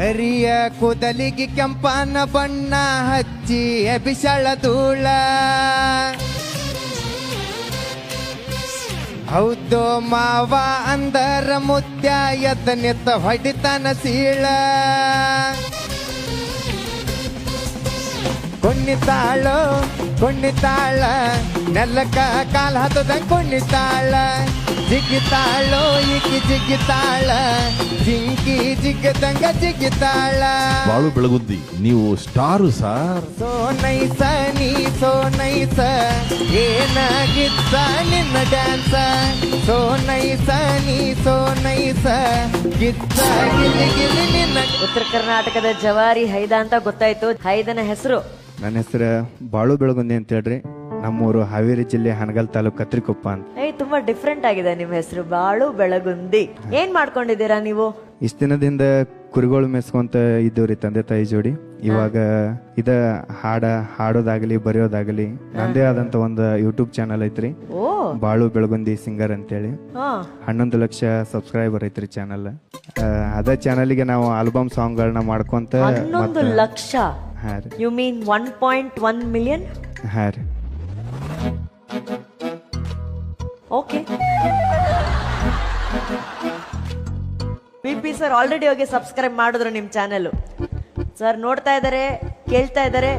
ಕರಿಯ ಕೂದಲಿಗೆ ಕೆಂಪನ ಬಣ್ಣ ಹಚ್ಚಿ ಬಿಸಳ ಧೂಳ ಹೌದು ಮಾವ ಅಂದರ ಮುತ್ಯ ಎದ್ದನೆತ್ತ ಹೊಡಿತನ ಸೀಳ ಕುಣ್ಣಿತಾಳ ನೆಲ್ಲಕ್ಕ ಕಾಲ ಹತ್ತದಂಗ ಕುಣ್ಣಿತಾಳ ಜಿಗಿತಾಳೋ ಈಕಿ ಜಿಗಿತಾಳ ಜಿಂಕಿ ಜಿಗದಂಗ ಜಿಗಿತಾಳ. ಬಾಳು ಬೆಳಗುದ್ದಿ ನೀವು ಸ್ಟಾರು ಸಾರ್. ಸೋನೈಸ ನೀ ಸೋನೈಸ ಏನಾಗಿತ್ತ ನಿನ್ನ ಡ್ಯಾನ್ಸ ಸೋನೈಸ ನೀ ಸೋನೈಸ ಗಿತ್ತ ಗಿಲಿ ಗಿಲಿ ನಿನ್ನ. ಉತ್ತರ ಕರ್ನಾಟಕದ ಜವಾರಿ ಹೈದ ಅಂತ ಗೊತ್ತಾಯ್ತು. ಹೈದನ ಹೆಸರು? ನನ್ನ ಹೆಸರು ಬಾಳು ಬೆಳಗುಂದಿ ಅಂತ ಹೇಳ್ರಿ. ನಮ್ಮೂರು ಹಾವೇರಿ ಜಿಲ್ಲೆ ಹನಗಲ್ ತಾಲೂಕು ಕತ್ರಿಕೊಪ್ಪ ಅಂತ. ತುಂಬಾ ಡಿಫ್ರೆಂಟ್ ಆಗಿದೆ ನಿಮ್ಮ ಹೆಸರು, ಬಾಳು ಬೆಳಗುಂದಿ. ಏನ್ ಮಾಡ್ಕೊಂಡಿದ್ದೀರಾ ನೀವು? ಇಷ್ಟ ದಿನದಿಂದ ಕುರಿಗಳು ಮೆಸ್ಕೊಂತ ಇದ್ದವ್ರಿ ತಂದೆ ತಾಯಿ ಜೋಡಿ. ಇವಾಗ ಹಾಡೋದಾಗಲಿ ಬರೆಯೋದಾಗಲಿ ನಂದೇ ಆದಂತ ಒಂದು ಯೂಟ್ಯೂಬ್ ಚಾನಲ್ ಐತ್ರಿ, ಬಾಳು ಬೆಳಗುಂದಿ ಸಿಂಗರ್ ಅಂತೇಳಿ. 11 ಲಕ್ಷ ಸಬ್ಸ್ಕ್ರೈಬರ್ ಐತ್ರಿ ಚಾನಲ್. ಅದ ಚಾನಲ್ಗೆ ನಾವು ಆಲ್ಬಮ್ ಸಾಂಗ್ ಗಳನ್ನ ಮಾಡ್ಕೊಂತ 11 ಲಕ್ಷ. You mean 1.1 million? ಹಾ ರೀ. ಓಕೆ. ಪಿ ಸರ್ ಆಲ್ರೆಡಿ ಹೋಗಿ ಸಬ್ಸ್ಕ್ರೈಬ್ ಮಾಡಿದ್ರು ನಿಮ್ ಚಾನೆಲ್. ಸರ್ ನೋಡ್ತಾ ಇದಾರೆ, ಕೇಳ್ತಾ ಇದಾರೆ.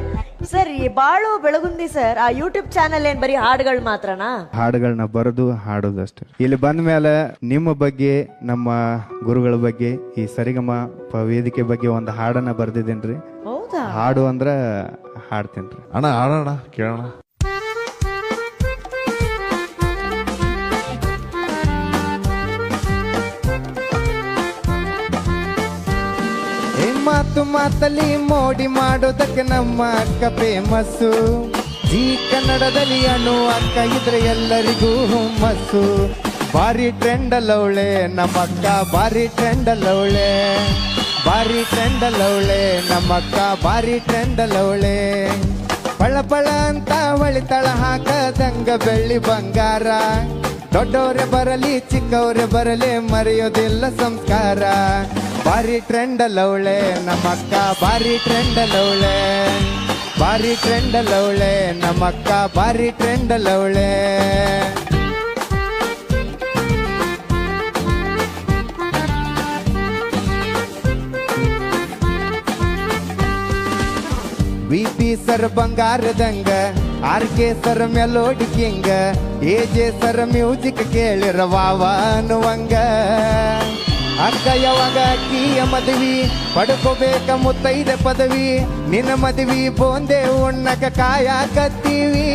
ಸರ್ ಈ ಬಾಳು ಬೆಳಗುಂದಿ ಸರ್ ಆ ಯೂಟ್ಯೂಬ್ ಚಾನೆಲ್ ಏನ್ ಬರೀ ಹಾಡುಗಳು ಮಾತ್ರನಾ? ಹಾಡುಗಳನ್ನ ಬರೆದು ಹಾಡೋದು ಅಷ್ಟೇ. ಇಲ್ಲಿ ಬಂದ ಮೇಲೆ ನಿಮ್ಮ ಬಗ್ಗೆ, ನಮ್ಮ ಗುರುಗಳ ಬಗ್ಗೆ, ಈ ಸರಿಗಮ ವೇದಿಕೆ ಬಗ್ಗೆ ಒಂದು ಹಾಡನ್ನ ಬರ್ದಿದ್ದೇನ್ರಿ. ಹೌದಾ? ಹಾಡು ಅಂದ್ರ ಹಾಡ್ತೇನ್ರಿ. ಅಣ್ಣ ಹಾಡೋಣ ಕೇಳೋಣ. ಮಾತು ಮಾತಲ್ಲಿ ಮೋಡಿ ಮಾಡೋದಕ್ಕೆ ನಮ್ಮ ಅಕ್ಕ ಫೇಮಸ್ಸು. ಜೀ ಕನ್ನಡದಲ್ಲಿ ಅನು ಅಕ್ಕ ಇದ್ರೆ ಎಲ್ಲರಿಗೂ ಹುಮ್ಮಸ್ಸು. ಭಾರಿ ಟ್ರೆಂಡ್ ಅಲ್ಲವಳೆ ನಮ್ಮಕ್ಕ, ಭಾರಿ ಟ್ರೆಂಡ್ ಅಲ್ಲವಳೆ, ಭಾರಿ ಟ್ರೆಂಡ್ ಅಲ್ಲವಳೆ ನಮ್ಮಕ್ಕ, ಭಾರಿ ಟ್ರೆಂಡ್ ಅಲ್ಲವಳೆ. ಪಳ ಪಳ ಅಂತ ಹೊಳಿತಳ ಹಾಕದಂಗ ಬೆಳ್ಳಿ ಬಂಗಾರ. ದೊಡ್ಡವ್ರೆ ಬರಲಿ ಚಿಕ್ಕವ್ರೆ ಬರಲಿ ಮರೆಯೋದಿಲ್ಲ ಸಂಸ್ಕಾರ. ಭಾರಿ ಟ್ರೆಂಡ್ ಅಲ್ಲವಳೆ ನಮ್ಮಕ್ಕ, ಭಾರಿ ಟ್ರೆಂಡ್ ಅಲ್ಲವಳೆ, ಭಾರಿ ಟ್ರೆಂಡ್ ಅಲ್ಲವಳೆ ನಮ್ಮಕ್ಕ, ಭಾರಿ ಟ್ರೆಂಡ್ ಅಲ್ಲವಳೆ. ವಿಪಿ ಸರ್ ಬಂಗಾರದಂಗ, ಆರ್.ಕೆ. ಸರ್ ಮೆಲೋಡಿ ಕಿಂಗ, ಎ.ಜೆ. ಸರ್ ಮ್ಯೂಸಿಕ್ ಕೇಳಿರ ವಾವ ಅನ್ನುವಂಗ. ಅಕ್ಕ ಯಾವಾಗ ಅಕ್ಕಿಯ ಮದುವೆ ಪಡ್ಕೋಬೇಕ ಮುತ್ತೈದೆ ಪದವಿ. ನಿನ್ನ ಮದುವೆ ಬೋಂದೆ ಉಣ್ಣಕ ಕಾಯಕತ್ತೀವಿ.